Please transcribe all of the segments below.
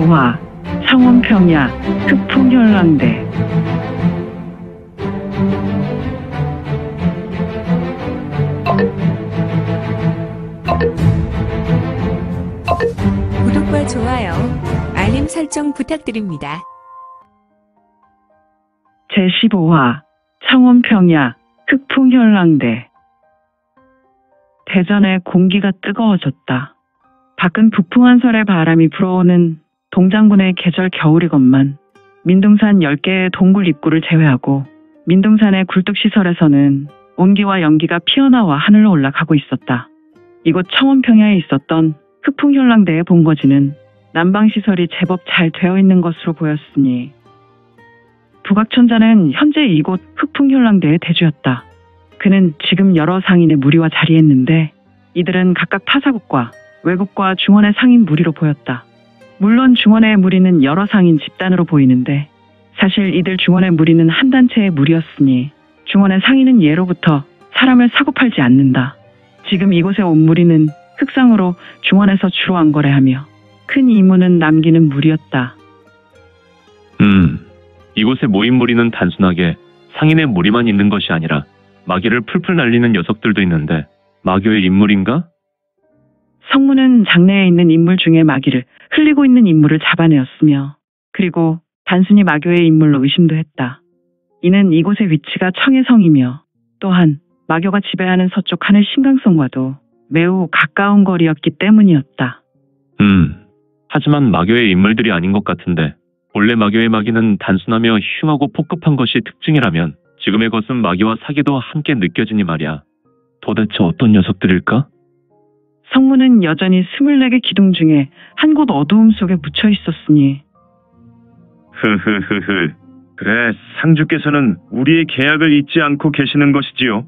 제15화 창원평야 흑풍혈랑대. 구독과 좋아요, 알림 설정 부탁드립니다. 제15화 창원평야 흑풍혈랑대. 대전의 공기가 뜨거워졌다. 밖은 북풍한 설의 바람이 불어오는 동장군의 계절 겨울이건만 민둥산 10개의 동굴 입구를 제외하고 민둥산의 굴뚝시설에서는 온기와 연기가 피어나와 하늘로 올라가고 있었다. 이곳 청원평야에 있었던 흑풍혈랑대의 본거지는 난방시설이 제법 잘 되어 있는 것으로 보였으니 부각천자는 현재 이곳 흑풍혈랑대의 대주였다. 그는 지금 여러 상인의 무리와 자리했는데 이들은 각각 타사국과 외국과 중원의 상인 무리로 보였다. 물론 중원의 무리는 여러 상인 집단으로 보이는데 사실 이들 중원의 무리는 한 단체의 무리였으니 중원의 상인은 예로부터 사람을 사고팔지 않는다. 지금 이곳에 온 무리는 흑상으로 중원에서 주로 안거래하며 큰 이문은 남기는 무리였다. 이곳에 모인 무리는 단순하게 상인의 무리만 있는 것이 아니라 마귀를 풀풀 날리는 녀석들도 있는데 마교의 인물인가? 성문은 장내에 있는 인물 중에 마귀를 흘리고 있는 인물을 잡아내었으며 그리고 단순히 마교의 인물로 의심도 했다. 이는 이곳의 위치가 청해성이며 또한 마교가 지배하는 서쪽 하늘 신강성과도 매우 가까운 거리였기 때문이었다. 하지만 마교의 인물들이 아닌 것 같은데 본래 마교의 마귀는 단순하며 흉하고 폭급한 것이 특징이라면 지금의 것은 마귀와 사기도 함께 느껴지니 말이야. 도대체 어떤 녀석들일까? 성문은 여전히 24개 기둥 중에 한 곳 어두움 속에 묻혀 있었으니 그래, 상주께서는 우리의 계약을 잊지 않고 계시는 것이지요.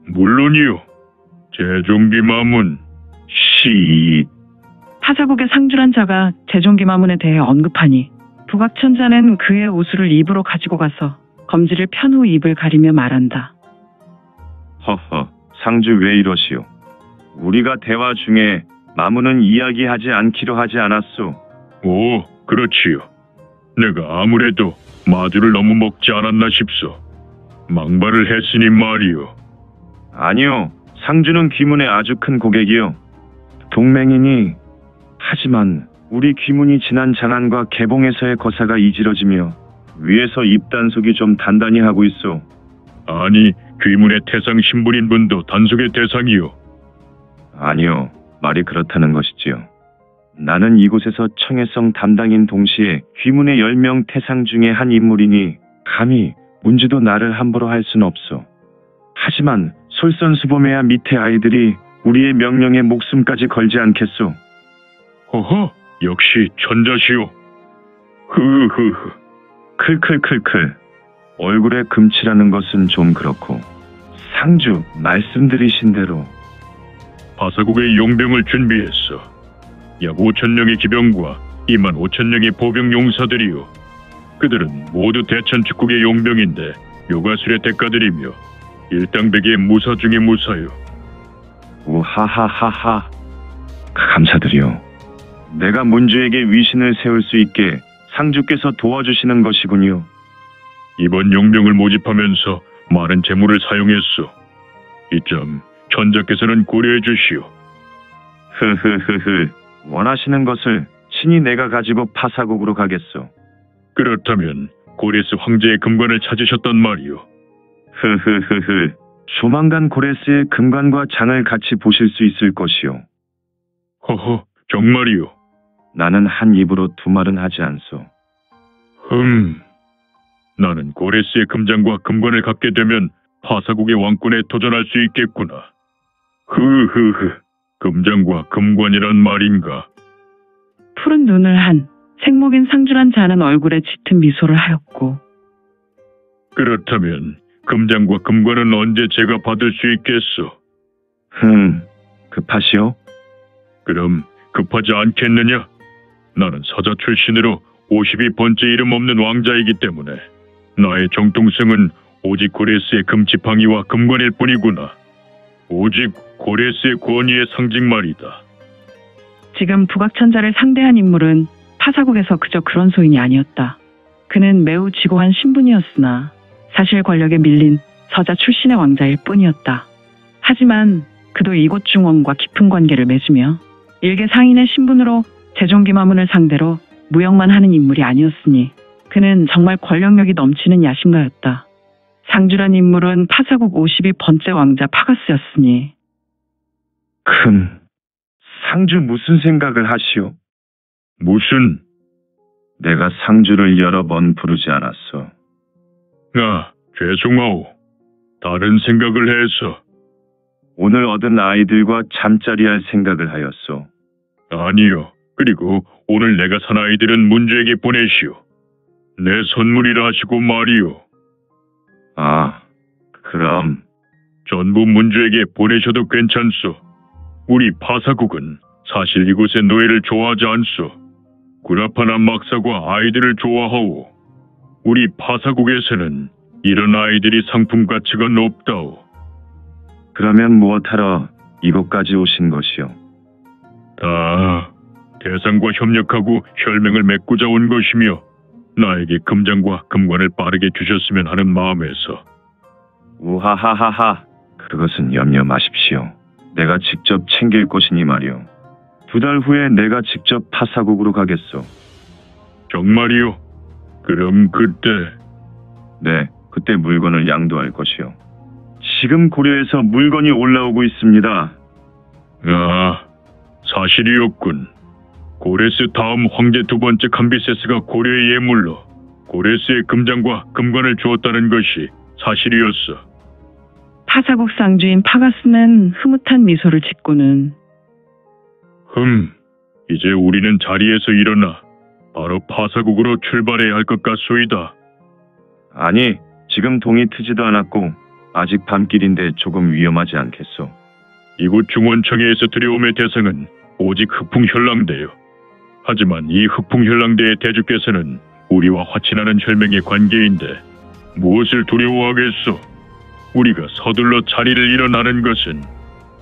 물론이요. 제종기 마문. 타사국의 상주란 자가 제종기 마문에 대해 언급하니 부각천자는 그의 우수를 입으로 가지고 가서 검지를 편 후 입을 가리며 말한다. 허허, 상주 왜 이러시오? 우리가 대화 중에 마문은 이야기하지 않기로 하지 않았소. 오, 그렇지요. 내가 아무래도 마주를 너무 먹지 않았나 싶소. 망발을 했으니 말이요. 아니요, 상주는 귀문의 아주 큰 고객이요. 동맹이니. 하지만 우리 귀문이 지난 장안과 개봉에서의 거사가 이지러지며 위에서 입단속이 좀 단단히 하고 있소. 아니, 귀문의 태상 신분인 분도 단속의 대상이요. 아니요, 말이 그렇다는 것이지요. 나는 이곳에서 청해성 담당인 동시에 귀문의 10명 태상 중에 한 인물이니 감히 문지도 나를 함부로 할 순 없소. 하지만 솔선수범해야 밑에 아이들이 우리의 명령에 목숨까지 걸지 않겠소. 허허, 역시 천자시오. 클클클클. 얼굴에 금칠하는 것은 좀 그렇고 상주 말씀드리신 대로 파사국의 용병을 준비했어. 약 5,000명의 기병과 25,000명의 보병 용사들이요. 그들은 모두 대천축국의 용병인데 요가술의 대가들이며 일당백의 무사 중의 무사요. 우하하하하. 감사드리오. 내가 문주에게 위신을 세울 수 있게 상주께서 도와주시는 것이군요. 이번 용병을 모집하면서 많은 재물을 사용했소. 이 점 천자께서는 고려해 주시오. 원하시는 것을 친히 내가 가지고 파사국으로 가겠소. 그렇다면 고레스 황제의 금관을 찾으셨단 말이오. 조만간 고레스의 금관과 장을 같이 보실 수 있을 것이오. 허허, 정말이오. 나는 한 입으로 두 말은 하지 않소. 나는 고레스의 금장과 금관을 갖게 되면 파사국의 왕권에 도전할 수 있겠구나. 금장과 금관이란 말인가? 푸른 눈을 한 생목인 상주란 자는 얼굴에 짙은 미소를 하였고 그렇다면 금장과 금관은 언제 제가 받을 수 있겠소? 급하시오? 그럼 급하지 않겠느냐? 나는 서자 출신으로 52번째 이름 없는 왕자이기 때문에 나의 정통성은 오직 고레스의 금지팡이와 금관일 뿐이구나. 오직 고레스의 권위의 상징 말이다. 지금 부각천자를 상대한 인물은 파사국에서 그저 그런 소인이 아니었다. 그는 매우 지고한 신분이었으나 사실 권력에 밀린 서자 출신의 왕자일 뿐이었다. 하지만 그도 이곳 중원과 깊은 관계를 맺으며 일개 상인의 신분으로 제종기마문을 상대로 무역만 하는 인물이 아니었으니 그는 정말 권력력이 넘치는 야심가였다. 상주란 인물은 파사국 52번째 왕자 파가스였으니. 상주 무슨 생각을 하시오? 무슨? 내가 상주를 여러 번 부르지 않았어. 죄송하오. 다른 생각을 해서. 오늘 얻은 아이들과 잠자리할 생각을 하였소. 아니요. 그리고 오늘 내가 산 아이들은 문주에게 보내시오. 내 선물이라 하시고 말이오. 그럼 전부 문주에게 보내셔도 괜찮소. 우리 파사국은 사실 이곳의 노예를 좋아하지 않소. 구라파나 막사과 아이들을 좋아하오. 우리 파사국에서는 이런 아이들이 상품 가치가 높다오. 그러면 무엇하러 이곳까지 오신 것이오? 다 대상과 협력하고 혈맹을 맺고자 온 것이며 나에게 금장과 금관을 빠르게 주셨으면 하는 마음에서. 우하하하하. 그것은 염려 마십시오. 내가 직접 챙길 것이니 말이오. 2달 후에 내가 직접 파사국으로 가겠소. 정말이요? 그럼 그때. 네, 그때 물건을 양도할 것이오. 지금 고려에서 물건이 올라오고 있습니다. 사실이었군. 고레스 다음 황제 2번째 캄비세스가 고려의 예물로 고레스의 금장과 금관을 주었다는 것이 사실이었어. 파사국 상주인 파가스는 흐뭇한 미소를 짓고는 이제 우리는 자리에서 일어나 바로 파사국으로 출발해야 할 것 같소이다. 아니, 지금 동이 트지도 않았고 아직 밤길인데 조금 위험하지 않겠소. 이곳 중원청에서 들여옴의 대상은 오직 흑풍혈랑대요. 하지만 이 흑풍혈랑대의 대주께서는 우리와 화친하는 혈맹의 관계인데 무엇을 두려워하겠소? 우리가 서둘러 자리를 일어나는 것은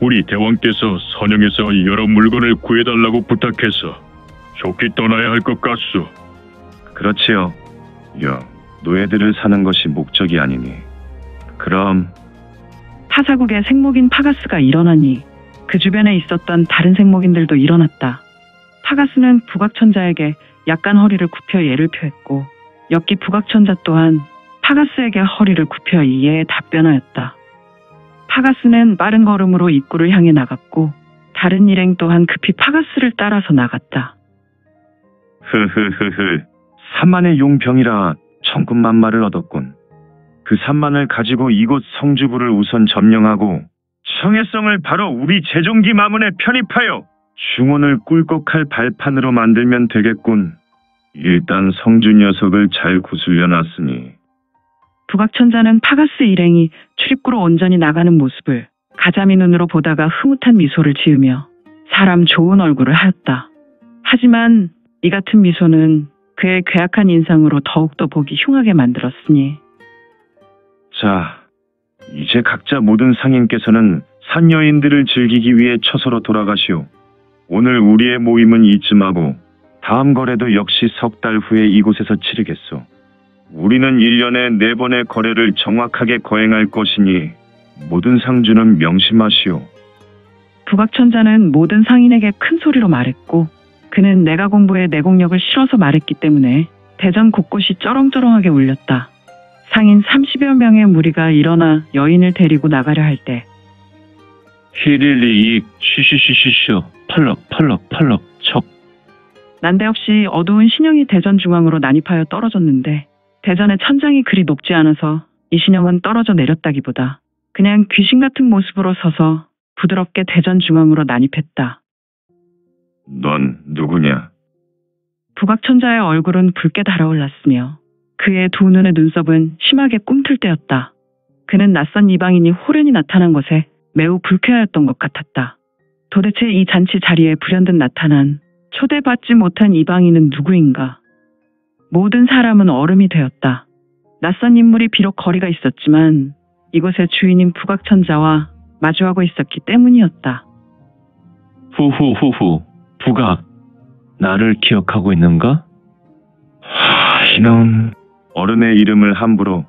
우리 대왕께서 선영에서 여러 물건을 구해달라고 부탁해서 좋게 떠나야 할 것 같소. 그렇지요. 노예들을 사는 것이 목적이 아니니. 그럼 파사국의 생목인 파가스가 일어나니 그 주변에 있었던 다른 생목인들도 일어났다. 파가스는 부각천자에게 약간 허리를 굽혀 예를 표했고 엽기 부각천자 또한 파가스에게 허리를 굽혀 이에 답변하였다. 파가스는 빠른 걸음으로 입구를 향해 나갔고 다른 일행 또한 급히 파가스를 따라서 나갔다. 흐흐흐흐. 3만의 용병이라 천군만마를 얻었군. 그 3만을 가지고 이곳 성주부를 우선 점령하고 청해성을 바로 우리 제종기 마문에 편입하여 중원을 꿀꺽할 발판으로 만들면 되겠군. 일단 성주 녀석을 잘 구슬려 놨으니. 부각천자는 파가스 일행이 출입구로 온전히 나가는 모습을 가자미 눈으로 보다가 흐뭇한 미소를 지으며 사람 좋은 얼굴을 하였다. 하지만 이 같은 미소는 그의 괴악한 인상으로 더욱더 보기 흉하게 만들었으니. 자, 이제 각자 모든 상인께서는 산여인들을 즐기기 위해 처소로 돌아가시오. 오늘 우리의 모임은 이쯤하고 다음 거래도 역시 3달 후에 이곳에서 치르겠소. 우리는 1년에 4번의 거래를 정확하게 거행할 것이니 모든 상주는 명심하시오. 부각천자는 모든 상인에게 큰 소리로 말했고 그는 내가 공부에 내공력을 실어서 말했기 때문에 대전 곳곳이 쩌렁쩌렁하게 울렸다. 상인 30여 명의 무리가 일어나 여인을 데리고 나가려 할 때 히릴리 쉬쉬쉬쉬쇼 펄럭 척. 난데없이 어두운 신형이 대전 중앙으로 난입하여 떨어졌는데 대전의 천장이 그리 높지 않아서 이 신형은 떨어져 내렸다기보다 그냥 귀신 같은 모습으로 서서 부드럽게 대전 중앙으로 난입했다. 넌 누구냐? 부각천자의 얼굴은 붉게 달아올랐으며 그의 두 눈의 눈썹은 심하게 꿈틀대었다. 그는 낯선 이방인이 호련히 나타난 것에 매우 불쾌하였던 것 같았다. 도대체 이 잔치 자리에 불현듯 나타난 초대받지 못한 이방인은 누구인가? 모든 사람은 얼음이 되었다. 낯선 인물이 비록 거리가 있었지만 이곳의 주인인 부각천자와 마주하고 있었기 때문이었다. 후후후후. 부각, 나를 기억하고 있는가? 이놈, 어른의 이름을 함부로.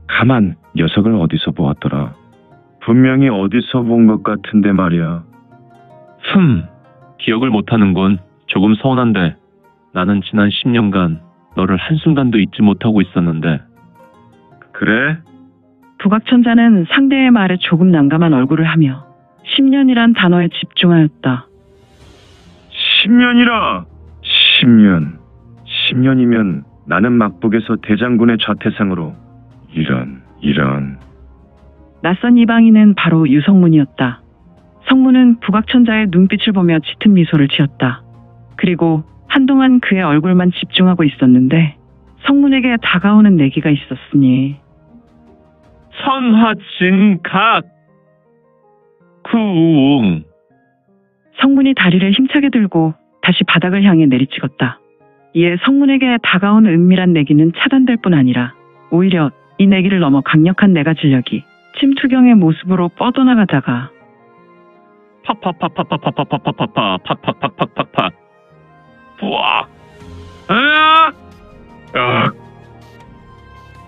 가만, 녀석을 어디서 보았더라. 분명히 어디서 본 것 같은데 말이야. 기억을 못하는군. 조금 서운한데 나는 지난 10년간 너를 한순간도 잊지 못하고 있었는데. 그래? 부각천자는 상대의 말에 조금 난감한 얼굴을 하며 10년이란 단어에 집중하였다. 10년이라! 10년. 10년이면 나는 막북에서 대장군의 좌태상으로. 이런. 낯선 이방인은 바로 유성문이었다. 성문은 부각천자의 눈빛을 보며 짙은 미소를 지었다. 그리고 한동안 그의 얼굴만 집중하고 있었는데 성문에게 다가오는 내기가 있었으니. 선화진각 구웅. 성문이 다리를 힘차게 들고 다시 바닥을 향해 내리찍었다. 이에 성문에게 다가온 은밀한 내기는 차단될 뿐 아니라 오히려 이 내기를 넘어 강력한 내가 진력이 침투경의 모습으로 뻗어나가다가 팍팍팍팍팍팍팍팍팍팍팍팍팍팍팍 부악.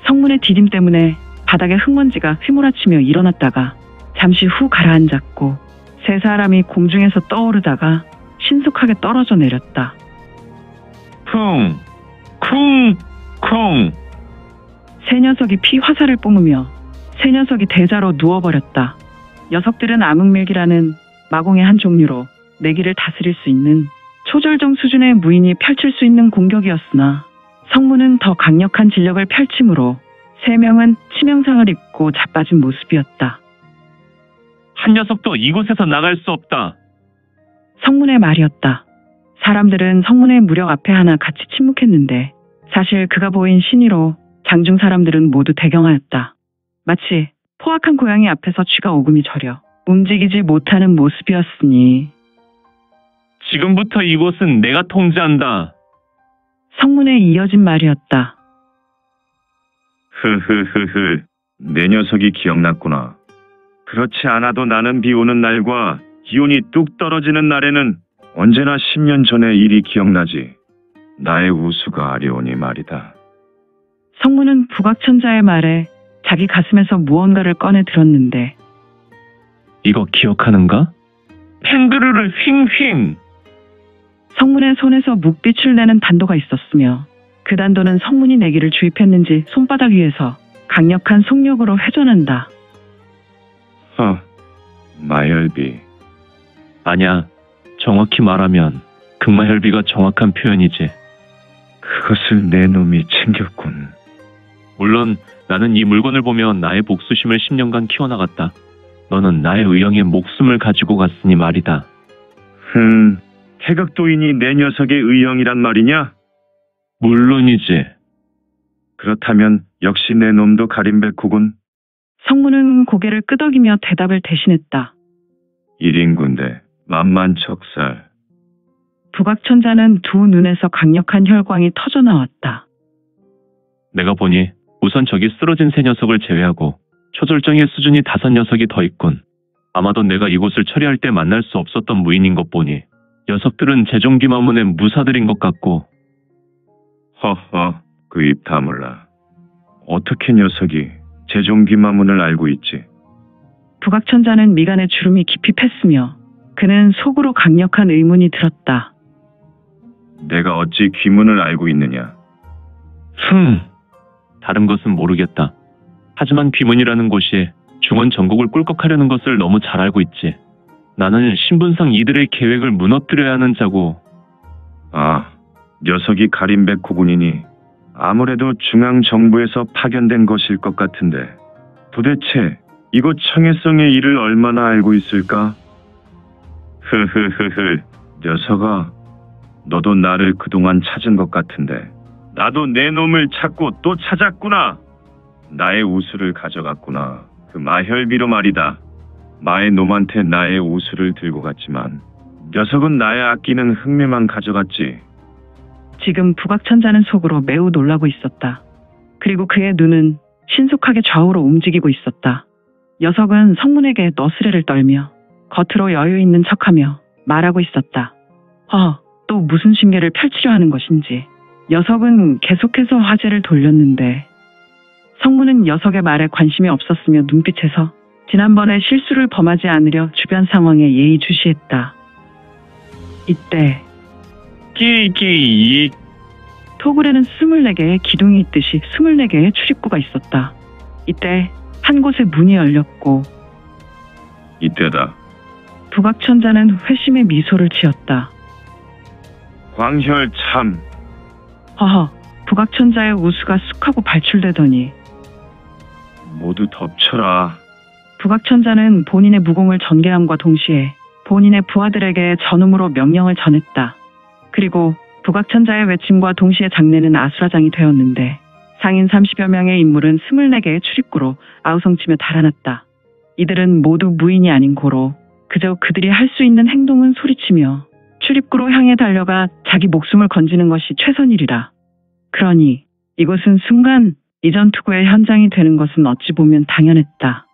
성문의 디딤 때문에 바닥에 흙먼지가 휘몰아치며 일어났다가 잠시 후 가라앉았고 세 사람이 공중에서 떠오르다가 신속하게 떨어져 내렸다. 쿵 쿵쿵. 세 녀석이 피 화살을 뿜으며 세 녀석이 대자로 누워버렸다. 녀석들은 암흑밀기라는 마공의 한 종류로 내기를 다스릴 수 있는 초절정 수준의 무인이 펼칠 수 있는 공격이었으나 성문은 더 강력한 진력을 펼치므로 세 명은 치명상을 입고 자빠진 모습이었다. 한 녀석도 이곳에서 나갈 수 없다. 성문의 말이었다. 사람들은 성문의 무력 앞에 하나 같이 침묵했는데 사실 그가 보인 신의로 장중 사람들은 모두 대경하였다. 마치 포악한 고양이 앞에서 쥐가 오금이 저려 움직이지 못하는 모습이었으니. 지금부터 이곳은 내가 통제한다. 성문에 이어진 말이었다. 흐흐흐흐, 내 녀석이 기억났구나. 그렇지 않아도 나는 비 오는 날과 기온이 뚝 떨어지는 날에는 언제나 10년 전의 일이 기억나지. 나의 우수가 아려오니 말이다. 성문은 부각천자의 말에 자기 가슴에서 무언가를 꺼내 들었는데. 이거 기억하는가? 팽그르르 휭휭. 성문의 손에서 묵빛을 내는 단도가 있었으며 그 단도는 성문이 내기를 주입했는지 손바닥 위에서 강력한 속력으로 회전한다. 마혈비. 아니야. 정확히 말하면 극마혈비가 정확한 표현이지. 그것을 내 놈이 챙겼군. 물론 나는 이 물건을 보며 나의 복수심을 10년간 키워나갔다. 너는 나의 의형에 목숨을 가지고 갔으니 말이다. 태극도인이 내 녀석의 의형이란 말이냐? 물론이지. 그렇다면 역시 내 놈도 가림백호군. 성문은 고개를 끄덕이며 대답을 대신했다. 1인군데 만만척살. 부각천자는 두 눈에서 강력한 혈광이 터져나왔다. 내가 보니 우선 저기 쓰러진 세 녀석을 제외하고 초절정의 수준이 5녀석이 더 있군. 아마도 내가 이곳을 처리할 때 만날 수 없었던 무인인 것 보니 녀석들은 제종기마문의 무사들인 것 같고. 허허, 그 입 다물라. 어떻게 녀석이 제종기마문을 알고 있지? 부각천자는 미간에 주름이 깊이 팼으며 그는 속으로 강력한 의문이 들었다. 내가 어찌 귀문을 알고 있느냐? 다른 것은 모르겠다. 하지만 귀문이라는 곳이 중원 전국을 꿀꺽하려는 것을 너무 잘 알고 있지. 나는 신분상 이들의 계획을 무너뜨려야 하는 자고. 녀석이 가림백호군이니 아무래도 중앙정부에서 파견된 것일 것 같은데 도대체 이곳 청해성의 일을 얼마나 알고 있을까? 흐흐흐흐, 녀석아, 너도 나를 그동안 찾은 것 같은데 나도 내 놈을 찾고 또 찾았구나. 나의 우수를 가져갔구나. 그 마혈비로 말이다. 마의 놈한테 나의 우수를 들고 갔지만 녀석은 나의 아끼는 흑매만 가져갔지. 지금 부각천자는 속으로 매우 놀라고 있었다. 그리고 그의 눈은 신속하게 좌우로 움직이고 있었다. 녀석은 성문에게 너스레를 떨며 겉으로 여유 있는 척하며 말하고 있었다. 또 무슨 신계를 펼치려 하는 것인지. 녀석은 계속해서 화제를 돌렸는데 성문은 녀석의 말에 관심이 없었으며 눈빛에서 지난번에 실수를 범하지 않으려 주변 상황에 예의주시했다. 이때 끼끼 토굴에는 24개의 기둥이 있듯이 24개의 출입구가 있었다. 이때 한 곳에 문이 열렸고 이때다. 북악천자는 회심의 미소를 지었다. 광혈 참. 북악천자의 우수가 쑥하고 발출되더니 모두 덮쳐라. 북악천자는 본인의 무공을 전개함과 동시에 본인의 부하들에게 전음으로 명령을 전했다. 그리고 북악천자의 외침과 동시에 장내는 아수라장이 되었는데 상인 30여 명의 인물은 24개의 출입구로 아우성치며 달아났다. 이들은 모두 무인이 아닌 고로 그저 그들이 할 수 있는 행동은 소리치며 출입구로 향해 달려가 자기 목숨을 건지는 것이 최선이리라. 그러니 이곳은 순간 이 전투구의 현장이 되는 것은 어찌 보면 당연했다.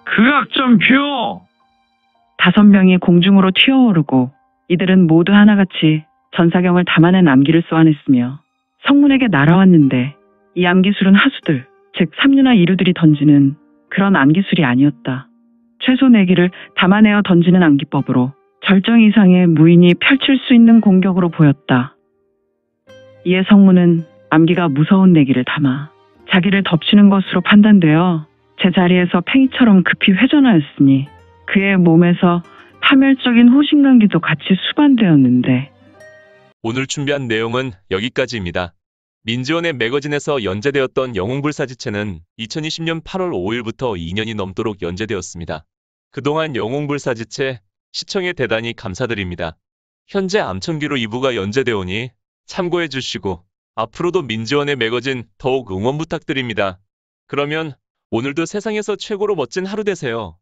극악전표 5명이 공중으로 튀어오르고 이들은 모두 하나같이 전사경을 담아낸 암기를 쏘아냈으며 성문에게 날아왔는데 이 암기술은 하수들, 즉 삼류나 이류들이 던지는 그런 암기술이 아니었다. 최소 4기를 담아내어 던지는 암기법으로 절정 이상의 무인이 펼칠 수 있는 공격으로 보였다. 이에 성문은 암기가 무서운 4기를 담아 자기를 덮치는 것으로 판단되어 제자리에서 팽이처럼 급히 회전하였으니 그의 몸에서 파멸적인 호신강기도 같이 수반되었는데 오늘 준비한 내용은 여기까지입니다. 민지원의 매거진에서 연재되었던 영웅불사지체는 2020년 8월 5일부터 2년이 넘도록 연재되었습니다. 그동안 영웅불사지체 시청에 대단히 감사드립니다. 현재 암천기로 2부가 연재되오니 참고해 주시고 앞으로도 민지원의 매거진 더욱 응원 부탁드립니다. 그러면 오늘도 세상에서 최고로 멋진 하루 되세요.